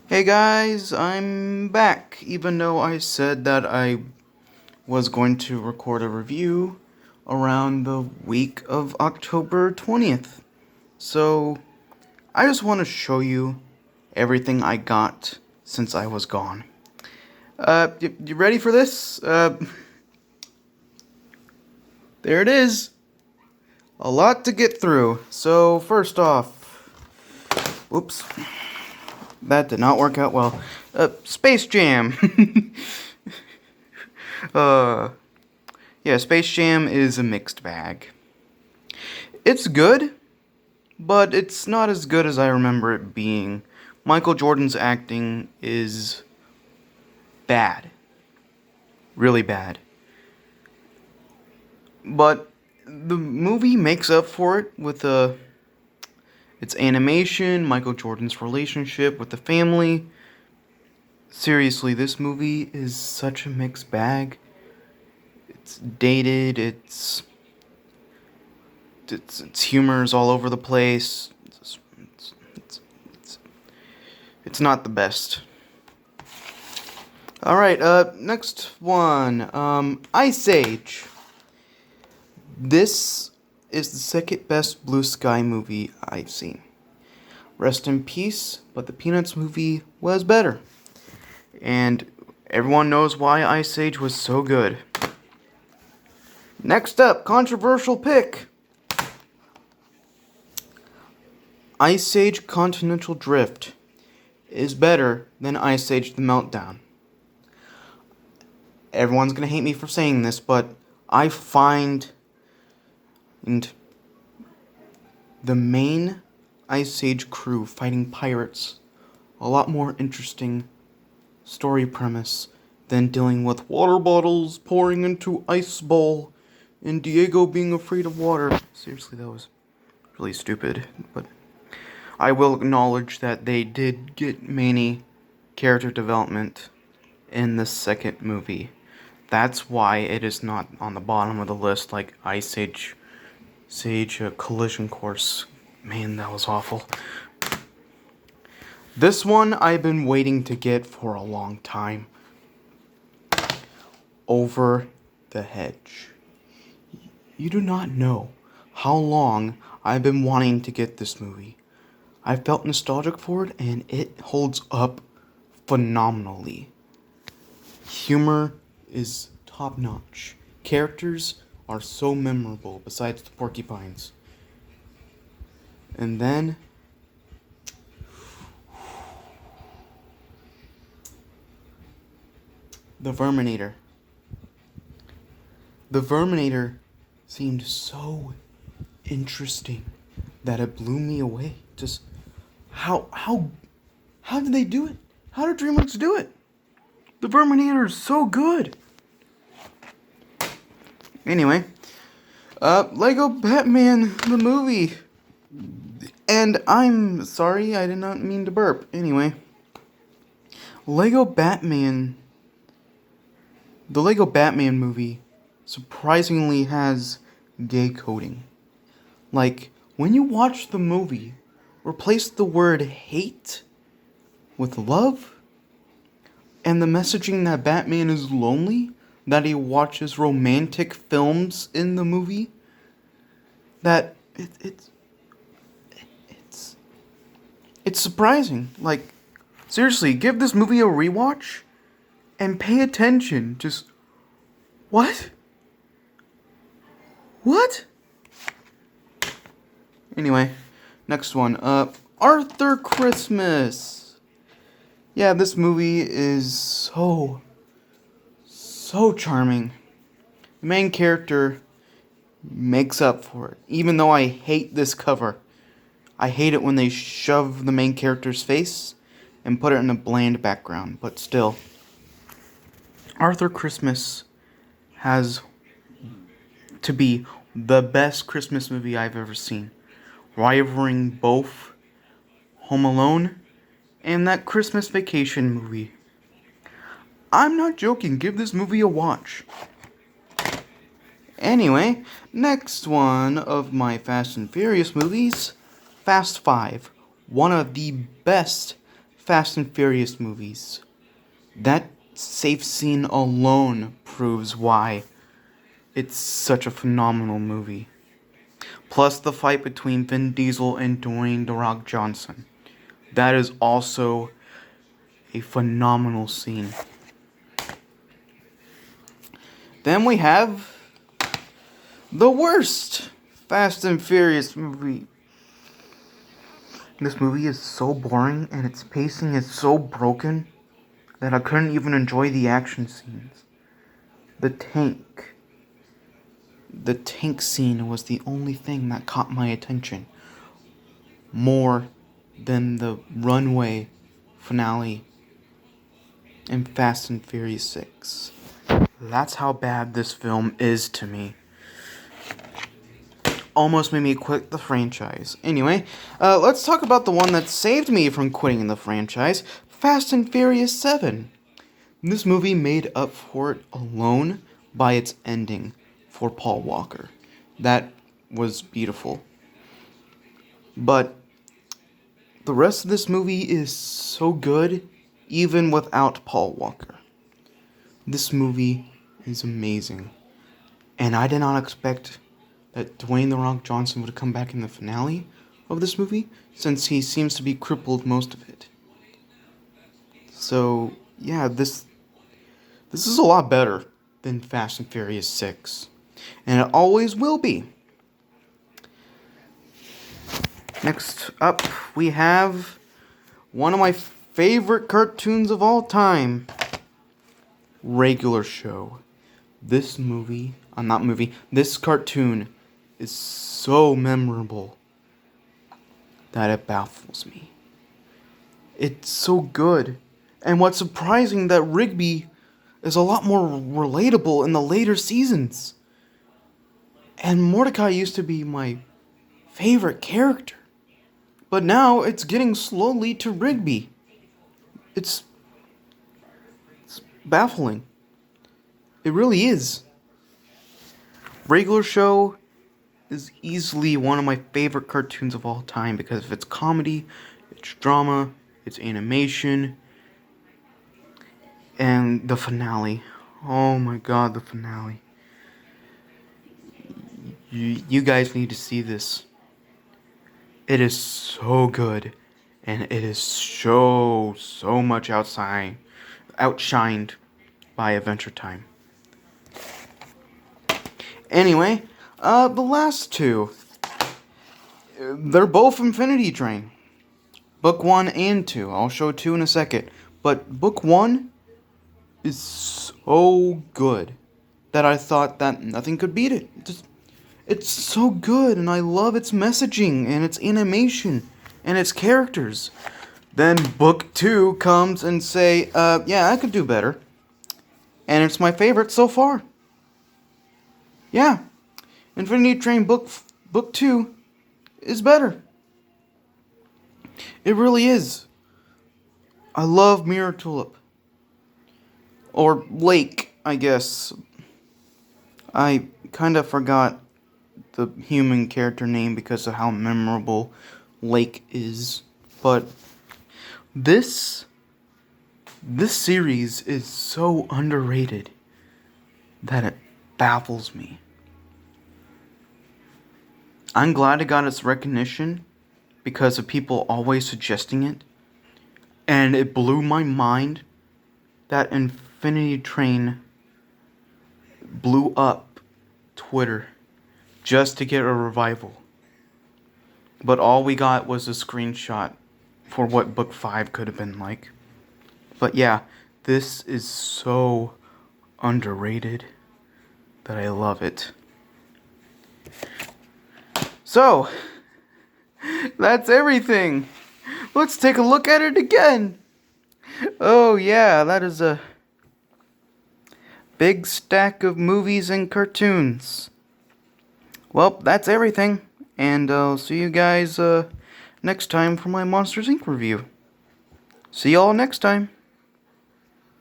Hey guys, I'm back, even though I said that I was going to record a review around the week of October 20th. So, I just want to show you everything I got since I was gone. You ready for this? There it is. A lot to get through. So, first off, whoops, that did not work out well. Space Jam. Yeah, Space Jam is a mixed bag. It's good, but it's not as good as I remember it being. Michael Jordan's acting is bad. Really bad. But the movie makes up for it with its animation, Michael Jordan's relationship with the family. Seriously, this movie is such a mixed bag. It's dated, its humor is all over the place. It's not the best. Alright, next one. Ice Age. This is the second best Blue Sky movie I've seen. Rest in peace, but the Peanuts movie was better. And everyone knows why Ice Age was so good. Next up, controversial pick. Ice Age Continental Drift is better than Ice Age The Meltdown. Everyone's gonna hate me for saying this, but I find the main Ice Age crew fighting pirates a lot more interesting story premise than dealing with water bottles pouring into ice bowl and Diego being afraid of water. Seriously, that was really stupid, but I will acknowledge that they did get many character development in the second movie. That's why it is not on the bottom of the list like Ice Age Collision Course. Man, that was awful. This one I've been waiting to get for a long time. Over the Hedge. You do not know how long I've been wanting to get this movie. I felt nostalgic for it, and it holds up phenomenally. Humor is top-notch. Characters are so memorable, besides the porcupines. And then the Verminator. The Verminator seemed so interesting that it blew me away. Just how did they do it? How did DreamWorks do it? The Verminator is so good. Anyway, Lego Batman the movie. And I'm sorry, I did not mean to burp. Anyway, Lego Batman. The Lego Batman movie surprisingly has gay coding. Like, when you watch the movie, replace the word hate with love, and the messaging that Batman is lonely, that he watches romantic films in the movie, that it's surprising. Like, seriously, give this movie a rewatch and pay attention. Just, what? What? Anyway, next one. Arthur Christmas. Yeah, this movie is so charming. The main character makes up for it. Even though I hate this cover. I hate it when they shove the main character's face and put it in a bland background. But still, Arthur Christmas has to be the best Christmas movie I've ever seen. Rivaling both Home Alone and that Christmas Vacation movie. I'm not joking, give this movie a watch. Anyway, next one of my Fast and Furious movies, Fast 5. One of the best Fast and Furious movies. That safe scene alone proves why it's such a phenomenal movie. Plus the fight between Vin Diesel and Dwayne "The Rock" Johnson. That is also a phenomenal scene. Then we have the worst Fast and Furious movie. This movie is so boring and its pacing is so broken that I couldn't even enjoy the action scenes. The tank scene was the only thing that caught my attention more than the runway finale in Fast and Furious 6. That's how bad this film is to me. Almost made me quit the franchise. Anyway, let's talk about the one that saved me from quitting the franchise, Fast and Furious 7. This movie made up for it alone by its ending for Paul Walker. That was beautiful. But the rest of this movie is so good, even without Paul Walker. This movie is amazing. And I did not expect that Dwayne "The Rock" Johnson would come back in the finale of this movie, since he seems to be crippled most of it. So, yeah, this is a lot better than Fast and Furious 6. And it always will be. Next up, we have one of my favorite cartoons of all time, Regular Show. This cartoon is so memorable that it baffles me. It's so good. And what's surprising that Rigby is a lot more relatable in the later seasons. And Mordecai used to be my favorite character. But now it's getting slowly to Rigby. It's baffling. It really is. Regular Show is easily one of my favorite cartoons of all time because of its comedy, its drama, its animation, and the finale. Oh my god, the finale. You guys need to see this. It is so good, and it is so much outshined by Adventure Time. Anyway, the last two, they're both Infinity Train. Book 1 and 2. I'll show 2 in a second. But Book 1 is so good that I thought that nothing could beat it. It's so good, and I love its messaging, and its animation, and its characters. Then Book 2 comes and say, yeah, I could do better. And it's my favorite so far. Yeah, Infinity Train Book 2 is better. It really is. I love Mirror Tulip. Or Lake, I guess. I kind of forgot the human character name because of how memorable Lake is. But this series is so underrated that it baffles me. I'm glad it got its recognition because of people always suggesting it. And it blew my mind that Infinity Train blew up Twitter just to get a revival. But all we got was a screenshot for what Book 5 could have been like. But yeah, this is so underrated that I love it. So, that's everything. Let's take a look at it again. Oh yeah, that is a big stack of movies and cartoons. Well, that's everything. And I'll see you guys next time for my Monsters, Inc. review. See y'all next time.